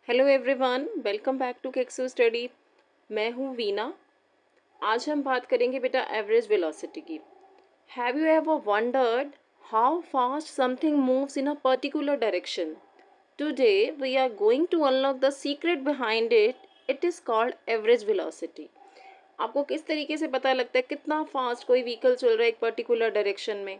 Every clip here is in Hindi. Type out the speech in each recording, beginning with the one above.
Hello everyone, welcome back to Kexo study. मैं हूँ वीना। आज हम बात करेंगे बेटा एवरेज वेलोसिटी की। Have you ever wondered how fast something moves in a particular direction? Today we are going to unlock the secret behind it. It is called average velocity. आपको किस तरीके से पता लगता है कितना फास्ट कोई व्हीकल चल रहा है एक पर्टिकुलर डायरेक्शन में?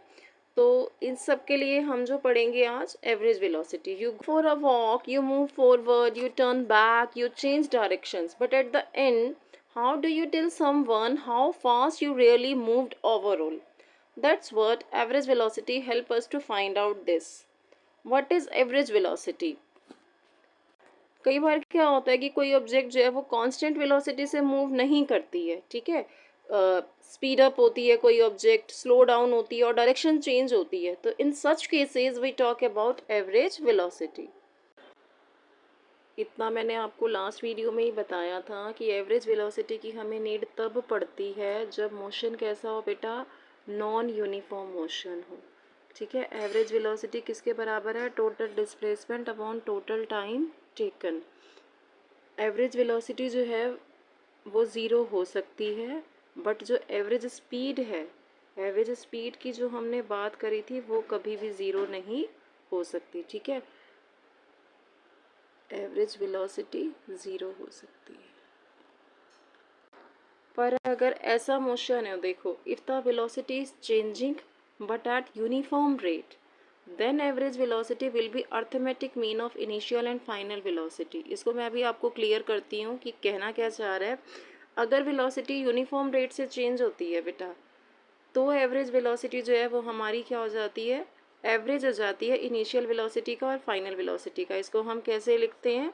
तो इन सब के लिए हम जो पढ़ेंगे आज average velocity. You for a walk, you move forward, you turn back, you change directions, but at the end how do you tell someone how fast you really moved overall? That's what average velocity help us to find out this. What is average velocity? कई बार क्या होता है कि कोई ऑब्जेक्ट जो है वो कांस्टेंट वेलोसिटी से मूव नहीं करती है, ठीक है। स्पीड अप होती है कोई ऑब्जेक्ट, स्लो डाउन होती है और डायरेक्शन चेंज होती है। तो in such cases we talk about average velocity. इतना मैंने आपको लास्ट वीडियो में ही बताया था कि एवरेज वेलोसिटी की हमें नीड तब पड़ती है जब मोशन कैसा हो बेटा, नॉन यूनिफॉर्म मोशन हो। ठीक है, एवरेज वेलोसिटी किसके बराबर है? Total displacement upon total time taken. Average velocity जो है वो ज़ीरो हो सकती है, बट जो एवरेज स्पीड है, एवरेज स्पीड की जो हमने बात करी थी वो कभी भी ज़ीरो नहीं हो सकती। ठीक है, एवरेज वेलोसिटी ज़ीरो हो सकती है। पर अगर ऐसा मोशन है, देखो, if the velocity is changing but at uniform rate, then average velocity will be arithmetic mean of initial and final velocity. इसको मैं अभी आपको क्लियर करती हूँ कि कहना क्या चाह रहा है। अगर वेलोसिटी यूनिफॉर्म रेट से चेंज होती है बेटा, तो एवरेज वेलोसिटी जो है वो हमारी क्या हो जाती है? एवरेज हो जाती है इनिशियल वेलोसिटी का और फाइनल वेलोसिटी का। इसको हम कैसे लिखते हैं?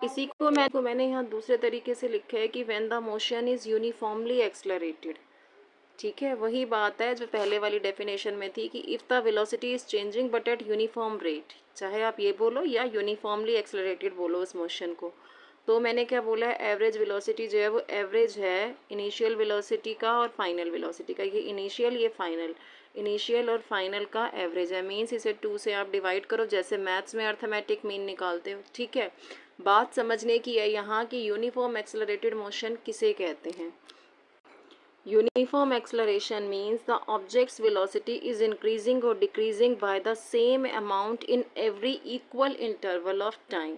इसी को मैंने यहाँ दूसरे तरीके से लिखा है कि when the motion is uniformly accelerated. ठीक है, वही बात है जो पहले वाली डेफिनेशन में थी कि if the velocity is changing but at uniform rate, चाहे आप ये बोलो या यूनिफॉर्मली एक्सलरेटेड बोलो उस मोशन को। तो मैंने क्या बोला है? एवरेज वेलोसिटी जो है वो एवरेज है इनिशियल वेलोसिटी का और फाइनल वेलोसिटी का। ये इनिशियल, ये फाइनल, इनिशियल और फाइनल का एवरेज है। मीन्स इसे 2 से आप डिवाइड करो, जैसे मैथ्स में अर्थमेटिक मीन निकालते हो। ठीक है, बात समझने की है यहाँ की यूनिफॉर्म एक्सलरेटेड मोशन किसे कहते हैं। Uniform acceleration means the object's velocity is increasing or decreasing by the same amount in every equal interval of time।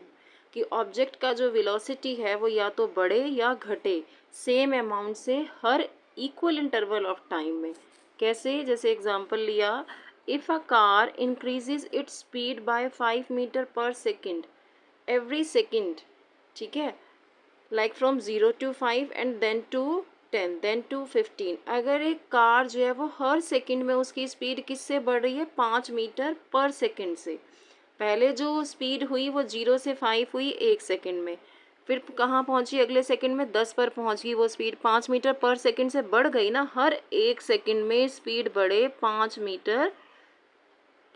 कि ऑब्जेक्ट का जो वेलोसिटी है वो या तो बढ़े या घटे सेम अमाउंट से हर इक्वल इंटरवल ऑफ टाइम में। कैसे? जैसे एग्जांपल लिया, if a car increases its speed by 5 metre per second every second, ठीक है, like from 0 to 5 and then to 10 then to 15। अगर एक कार जो है वो हर सेकंड में उसकी स्पीड किससे बढ़ रही है? 5 मीटर पर सेकंड से। पहले जो स्पीड हुई वो 0 से 5 हुई 1 सेकंड में, फिर कहाँ पहुंची? अगले सेकंड में 10 पर पहुंच गई वो स्पीड। 5 मीटर पर सेकंड से बढ़ गई ना, हर 1 सेकंड में स्पीड बढ़े 5 मीटर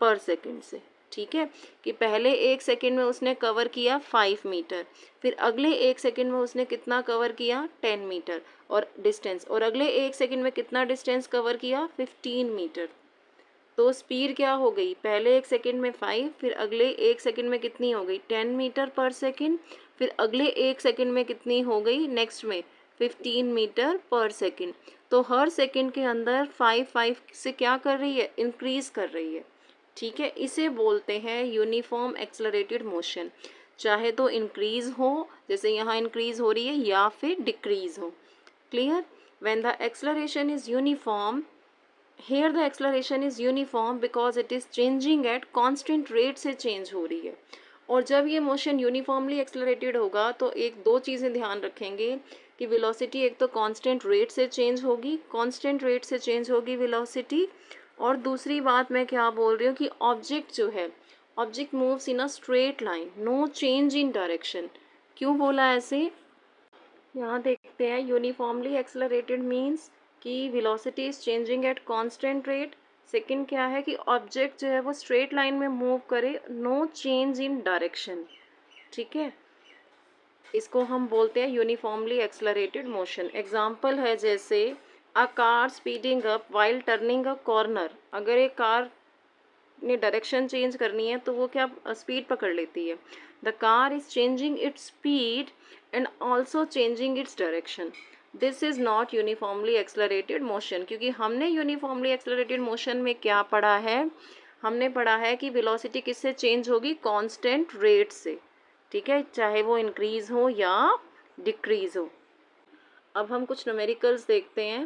पर सेकंड से। ठीक है, कि पहले 1 सेकंड में उसने कवर किया 5 मीटर, फिर अगले 1 सेकंड में उसने कितना कवर किया? 10 मीटर और डिस्टेंस, और अगले 1 सेकंड में कितना डिस्टेंस कवर किया? 15 मीटर। तो स्पीड क्या हो गई? पहले 1 सेकंड में 5, फिर अगले 1 सेकंड में कितनी हो गई? 10 मीटर पर सेकंड, फिर अगले 1 सेकंड में कितनी हो गई? नेक्स्ट में 15 मीटर पर सेकंड। तो हर सेकंड के अंदर 5 से क्या कर रही है? इंक्रीज कर रही है। ठीक है, इसे बोलते हैं यूनिफॉर्म एक्सलरेटेड मोशन। चाहे तो इंक्रीज हो, जैसे यहाँ इंक्रीज हो रही है, या फिर डिक्रीज हो। Clear? When the acceleration is uniform, here the acceleration is uniform because it is changing at constant rate से चेंज हो रही है। और जब ये मोशन यूनिफॉर्मली एक्सलरेटेड होगा तो एक दो चीज़ें ध्यान रखेंगे कि वेलोसिटी एक तो कांस्टेंट रेट से चेंज होगी, कांस्टेंट रेट से चेंज होगी वेलोसिटी। और दूसरी बात मैं क्या बोल रही हूँ कि ऑब्जेक्ट जो है, object moves in a straight line, no change in direction. क्यों बोला ऐसे? यहाँ देखते हैं, यूनिफॉर्मली एक्सलरेटेड मीन्स कि velocity is changing at constant rate. Second क्या है कि ऑब्जेक्ट जो है वो स्ट्रेट लाइन में मूव करे, नो चेंज इन डायरेक्शन। ठीक है, इसको हम बोलते हैं यूनिफॉर्मली एक्सलरेटेड मोशन। एग्जाम्पल है जैसे a car speeding up while turning a corner. अगर एक कार अपनी डायरेक्शन चेंज करनी है तो वो क्या स्पीड पकड़ लेती है. The car is changing its speed and also changing its direction. This is not uniformly accelerated motion. क्योंकि हमने यूनिफॉर्मली एक्सलरेटेड मोशन में क्या पढ़ा है, हमने पढ़ा है कि वेलोसिटी किससे चेंज होगी, कांस्टेंट रेट से. ठीक है, चाहे वो इंक्रीज हो या डिक्रीज हो. अब हम कुछ न्यूमेरिकल्स देखते हैं.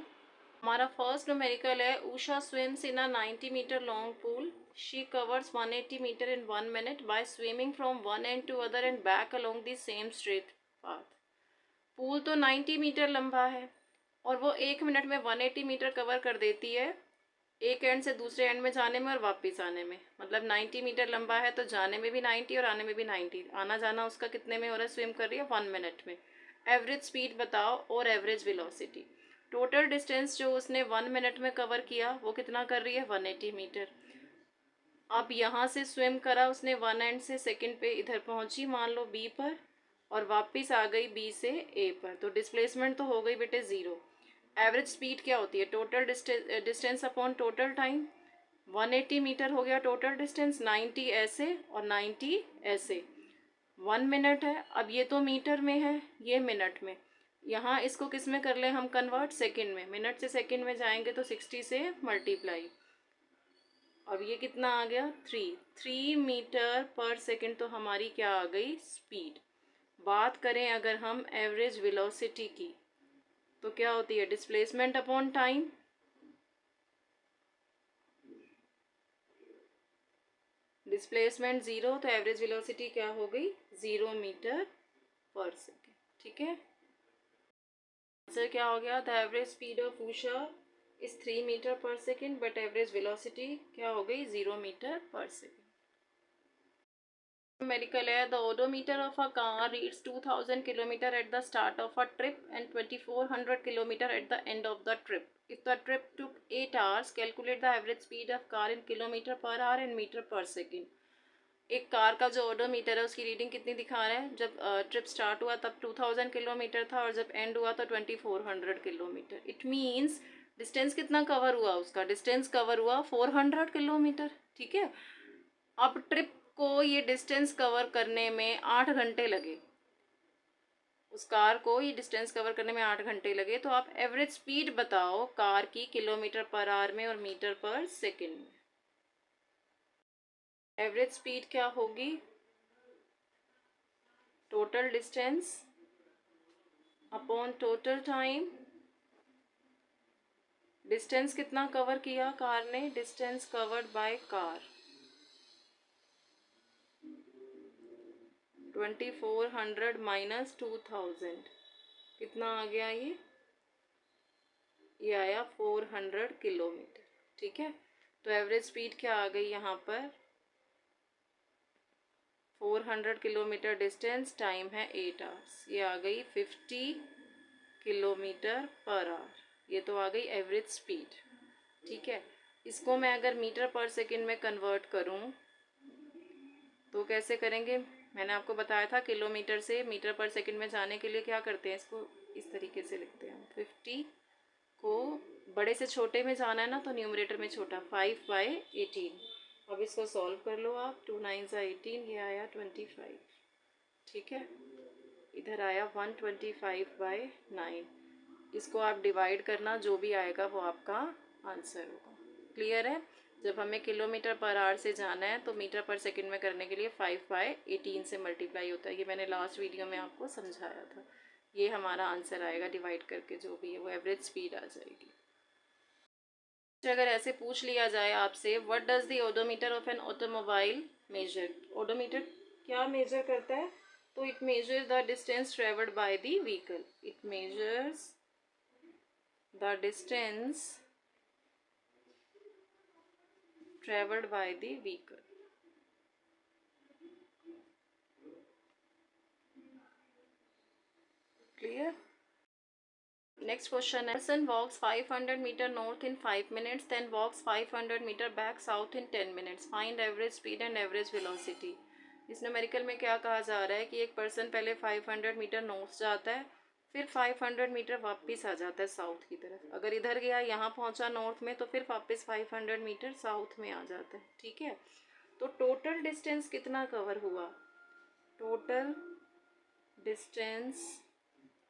हमारा फर्स्ट न्यूमेरिकल है, Usha swims in a 90 meter long pool. She covers 180 meter in 1 minute by swimming from one end to other end back along the same straight path. Pool तो 90 मीटर लंबा है और वो 1 मिनट में 180 मीटर कवर कर देती है, एक एंड से दूसरे एंड में जाने में और वापस आने में. मतलब 90 मीटर लंबा है तो जाने में भी 90 और आने में भी 90. आना जाना उसका कितने में हो रहा है, स्विम कर रही है 1 मिनट में. एवरेज स्पीड बताओ और एवरेज वेलोसिटी. टोटल डिस्टेंस जो उसने 1 मिनट में कवर किया वो कितना कर रही है, 180 मीटर. अब यहाँ से स्विम करा उसने 1 एंड से, सेकंड पे इधर पहुंची मान लो बी पर और वापस आ गई बी से ए पर, तो डिस्प्लेसमेंट तो हो गई बेटे 0. एवरेज स्पीड क्या होती है, total distance upon total time. 180 metre हो गया टोटल डिस्टेंस, 90 ऐसे और 90 ऐसे. 1 मिनट है, अब ये तो मीटर में है, ये मिनट में. यहाँ इसको किस में कर ले हम कन्वर्ट, सेकंड में. मिनट से सेकंड में जाएंगे तो 60 से मल्टीप्लाई. अब ये कितना आ गया, 3 मीटर पर सेकंड. तो हमारी क्या आ गई, स्पीड. बात करें अगर हम एवरेज वेलोसिटी की तो क्या होती है, डिस्प्लेसमेंट अपॉन टाइम. डिस्प्लेसमेंट 0 तो एवरेज वेलोसिटी क्या हो गई, 0 मीटर पर सेकेंड. ठीक है, आंसर क्या हो गया, the average speed of Usha is 3 metre per second but average velocity क्या हो गई, 0 मीटर पर सेकेंड. Numerical है, the odometer of a car reads 2000 kilometer at the start of a trip and 2400 kilometer at the end of the trip. If the trip took 8 hours, calculate the average speed of car in kilometer per hour and meter per second. एक कार का जो ओडोमीटर है उसकी रीडिंग कितनी दिखा रहा है, जब ट्रिप स्टार्ट हुआ तब 2000 किलोमीटर था और जब एंड हुआ तो 2400 किलोमीटर. इट मीन्स डिस्टेंस कितना कवर हुआ, उसका डिस्टेंस कवर हुआ 400 किलोमीटर. ठीक है, अब ट्रिप को ये डिस्टेंस कवर करने में 8 घंटे लगे, उस कार को ये डिस्टेंस कवर करने में 8 घंटे लगे. तो आप एवरेज स्पीड बताओ कार की किलोमीटर पर आवर में और मीटर पर सेकेंड में. एवरेज स्पीड क्या होगी, total distance upon total time. Distance कितना कवर किया कार ने, distance covered by car 2400 minus 2000 कितना आ गया, ये आया 400 किलोमीटर. ठीक है, तो एवरेज स्पीड क्या आ गई यहाँ पर, 400 किलोमीटर डिस्टेंस, टाइम है 8 आवर्स, ये आ गई 50 किलोमीटर पर आवर. ये तो आ गई एवरेज स्पीड. ठीक है, इसको मैं अगर मीटर पर सेकंड में कन्वर्ट करूँ तो कैसे करेंगे, मैंने आपको बताया था किलोमीटर से मीटर पर सेकंड में जाने के लिए क्या करते हैं, इसको इस तरीके से लिखते हैं. 50 को बड़े से छोटे में जाना है ना तो न्यूमरेटर में छोटा, 5/18. अब इसको सॉल्व कर लो आप, 2 9 18, ये आया 25. ठीक है, इधर आया 125/9. इसको आप डिवाइड करना, जो भी आएगा वो आपका आंसर होगा. क्लियर है, जब हमें किलोमीटर पर आवर से जाना है तो मीटर पर सेकंड में करने के लिए 5/18 से मल्टीप्लाई होता है. ये मैंने लास्ट वीडियो में आपको समझाया था. ये हमारा आंसर आएगा, डिवाइड करके जो भी है वो एवरेज स्पीड आ जाएगी. अगर ऐसे पूछ लिया जाए आपसे, what does the odometer of an automobile measure, odometer क्या मेजर करता है, तो it measures the distance travelled by the vehicle. It measures the distance travelled by the vehicle. Clear. Next question है, person walks 500 meter north in 5 minutes, then walks 500 meter back south in 10 minutes. Find average speed and average velocity. इस न्यूमेरिकल में क्या कहा जा रहा है कि एक पर्सन पहले 500 मीटर नॉर्थ जाता है फिर 500 मीटर वापस आ जाता है साउथ की तरफ। अगर इधर गया, यहाँ पहुँचा नॉर्थ में, तो फिर वापस 500 मीटर साउथ में आ जाता है। ठीक है, तो टोटल डिस्टेंस कितना कवर हुआ? टोटल डिस्टेंस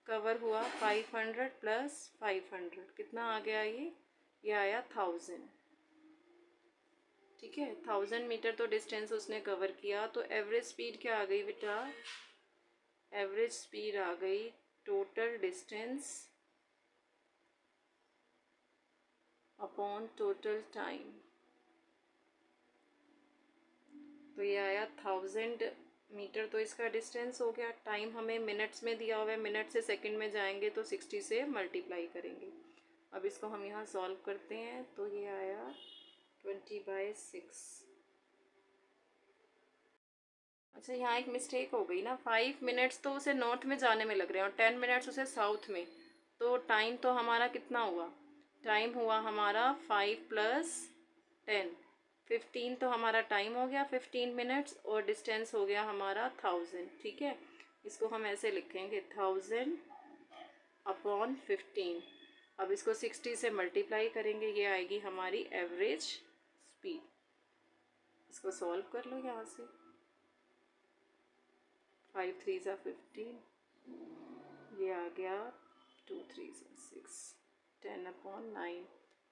कवर हुआ 500 प्लस 500, कितना आ गया ये आया 1000। ठीक है, 1000 मीटर तो डिस्टेंस उसने कवर किया। तो एवरेज स्पीड क्या आ गई बेटा? एवरेज स्पीड आ गई total distance upon total time. तो ये आया 1000 मीटर, तो इसका डिस्टेंस हो गया। टाइम हमें मिनट्स में दिया हुआ है, मिनट से सेकंड में जाएंगे तो 60 से मल्टीप्लाई करेंगे। अब इसको हम यहाँ सॉल्व करते हैं, तो ये आया 20/6। अच्छा, यहाँ एक मिस्टेक हो गई ना, 5 मिनट्स तो उसे नॉर्थ में जाने में लग रहे हैं और 10 मिनट्स उसे साउथ में। तो टाइम तो हमारा कितना हुआ? टाइम हुआ हमारा 5 + 10, 15 तो हमारा टाइम हो गया 15 मिनट्स, और डिस्टेंस हो गया हमारा 1000। ठीक है, इसको हम ऐसे लिखेंगे 1000 अपॉन 15। अब इसको 60 से मल्टीप्लाई करेंगे, ये आएगी हमारी एवरेज स्पीड। इसको सॉल्व कर लो यहाँ से। 5 3 ज़ा 15, ये आ गया 2 3 ज़ा 6, 10/9,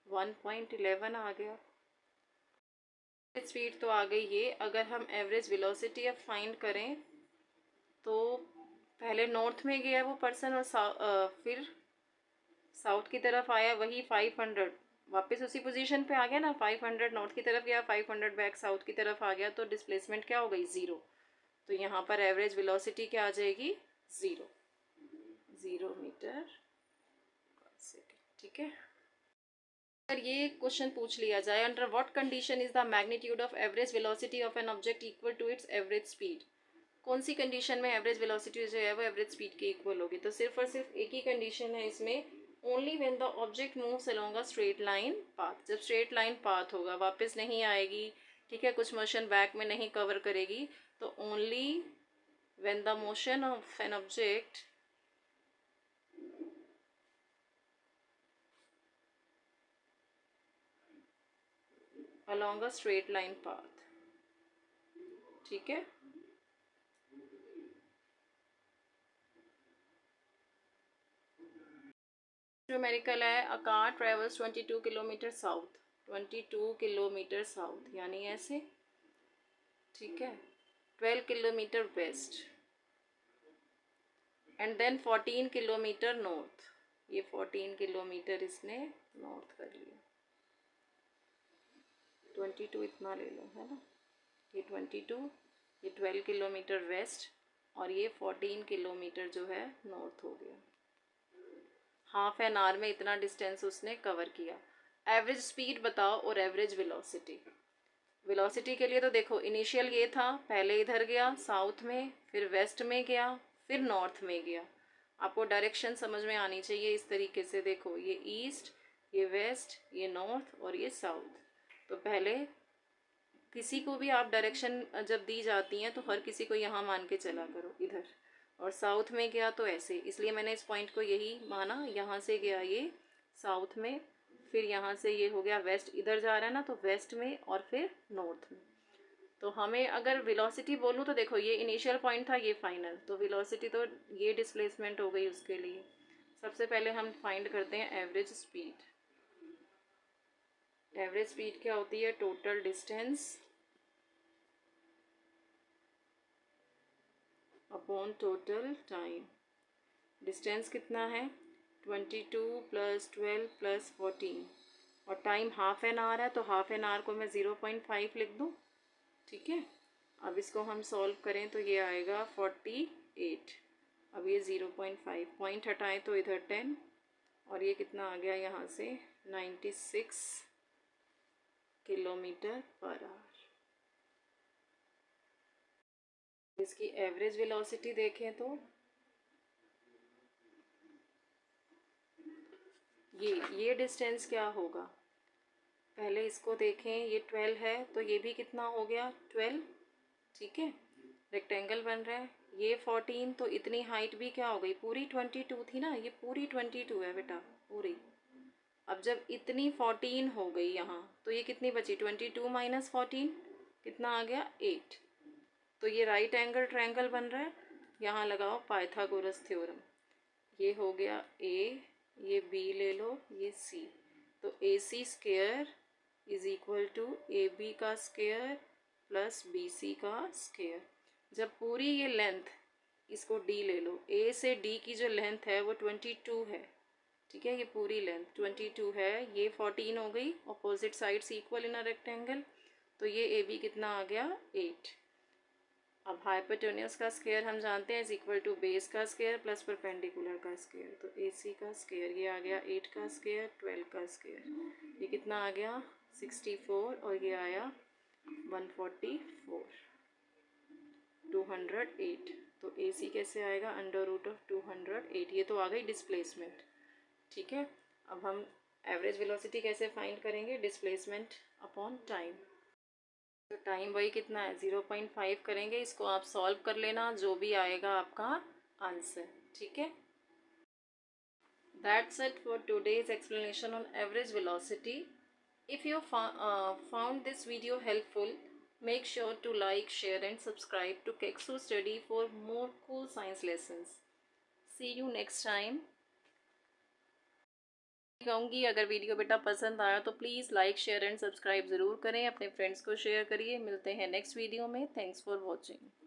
1.11 आ गया। स्पीड तो आ गई ये। अगर हम एवरेज वेलोसिटी अब फाइंड करें, तो पहले नॉर्थ में गया वो पर्सन और फिर साउथ की तरफ आया, वही 500 वापस उसी पोजीशन पे आ गया ना। 500 नॉर्थ की तरफ गया, 500 बैक साउथ की तरफ आ गया, तो डिस्प्लेसमेंट क्या हो गई? 0। तो यहाँ पर एवरेज वेलोसिटी क्या आ जाएगी? 0 मीटर पर सेकेंड। ठीक है, अगर ये क्वेश्चन पूछ लिया जाए, under what condition is the magnitude of average velocity of an object equal to its average speed? कौन सी कंडीशन में एवरेज वेलोसिटी जो है वो एवरेज स्पीड के इक्वल होगी? तो सिर्फ और सिर्फ एक ही कंडीशन है इसमें, only when the object moves along a straight line path. जब स्ट्रेट लाइन पाथ होगा, वापस नहीं आएगी, ठीक है, कुछ मोशन बैक में नहीं कवर करेगी, तो only when the motion of an object along a straight line path। ठीक है, न्यूमेरिकल है, a car travels 22 kilometre south, 22 kilometre south यानी ऐसे। ठीक है, 12 kilometre west and then 14 kilometre north. ये 14 किलोमीटर इसने नॉर्थ कर लिया। 22 इतना ले लो, है ना, ये 22, ये 12 किलोमीटर वेस्ट, और ये 14 किलोमीटर जो है नॉर्थ हो गया। हाफ एन आवर में इतना डिस्टेंस उसने कवर किया। एवरेज स्पीड बताओ और एवरेज वेलोसिटी। वेलोसिटी के लिए तो देखो, इनिशियल ये था, पहले इधर गया साउथ में, फिर वेस्ट में गया, फिर नॉर्थ में गया। आपको डायरेक्शन समझ में आनी चाहिए इस तरीके से। देखो, ये ईस्ट, ये वेस्ट, ये नॉर्थ और ये साउथ। तो पहले किसी को भी आप डायरेक्शन जब दी जाती हैं तो हर किसी को यहाँ मान के चला करो इधर, और साउथ में गया तो ऐसे। इसलिए मैंने इस पॉइंट को यही माना, यहाँ से गया ये साउथ में, फिर यहाँ से ये हो गया वेस्ट, इधर जा रहा है ना, तो वेस्ट में और फिर नॉर्थ में। तो हमें अगर वेलोसिटी बोलूँ तो देखो, ये इनिशियल पॉइंट था, ये फाइनल, तो वेलोसिटी तो ये डिस्प्लेसमेंट हो गई उसके लिए। सबसे पहले हम फाइंड करते हैं एवरेज स्पीड। एवरेज स्पीड क्या होती है? Total distance upon total time. Distance कितना है? 22 + 12 + 14, और टाइम हाफ एन आवर है, तो हाफ एन आवर को मैं 0.5 लिख दूँ। ठीक है, अब इसको हम सॉल्व करें तो ये आएगा 48। अब ये 0.5 पॉइंट हटाएं तो इधर 10, और ये कितना आ गया यहाँ से? 96 किलोमीटर पर आवर। इसकी एवरेज वेलोसिटी देखें तो ये डिस्टेंस क्या होगा? पहले इसको देखें, ये 12 है, तो ये भी कितना हो गया? 12। ठीक है, रेक्टेंगल बन रहा है, ये 14, तो इतनी हाइट भी क्या हो गई, पूरी 22 थी ना, ये पूरी 22 है बेटा, पूरी। अब जब इतनी 14 हो गई यहाँ, तो ये कितनी बची, 22 माइनस 14 कितना आ गया, 8। तो ये राइट एंगल ट्रायंगल बन रहा है। यहाँ लगाओ पाइथागोरस थ्योरम। ये हो गया ए, ये बी ले लो, ये सी। तो A C square is equal to A B का स्क्वेयर प्लस बी सी का स्क्वेयर। जब पूरी ये लेंथ, इसको डी ले लो, ए से डी की जो लेंथ है वो 22 है, ठीक है, ये पूरी लेंथ 22 है, ये 14 हो गई, opposite sides equal in a rectangle, तो ये ए बी कितना आ गया, 8। अब हाइपोटेन्यूज का स्क्वायर हम जानते हैं इज इक्वल टू बेस का स्क्वायर प्लस परपेंडिकुलर का स्क्वायर, तो ए सी का स्क्वायर ये आ गया 8 का स्क्वायर, 12 का स्क्वायर, ये कितना आ गया 64, और ये आया 144, 208। तो ए सी कैसे आएगा, अंडर रूट ऑफ 208। ये तो आ गई डिस्प्लेसमेंट, ठीक है। अब हम एवरेज वेलोसिटी कैसे फाइंड करेंगे, डिस्प्लेसमेंट अपॉन टाइम। तो टाइम वही कितना है, 0.5 करेंगे, इसको आप सॉल्व कर लेना, जो भी आएगा आपका आंसर, ठीक है। That's it for today's explanation on average velocity. If you found this video helpful, make sure to like, share and subscribe to Keksu Study for more cool science lessons. See you next time. कहूँगी अगर वीडियो बेटा पसंद आया तो please like, share and subscribe ज़रूर करें, अपने फ्रेंड्स को शेयर करिए। मिलते हैं नेक्स्ट वीडियो में। Thanks for watching.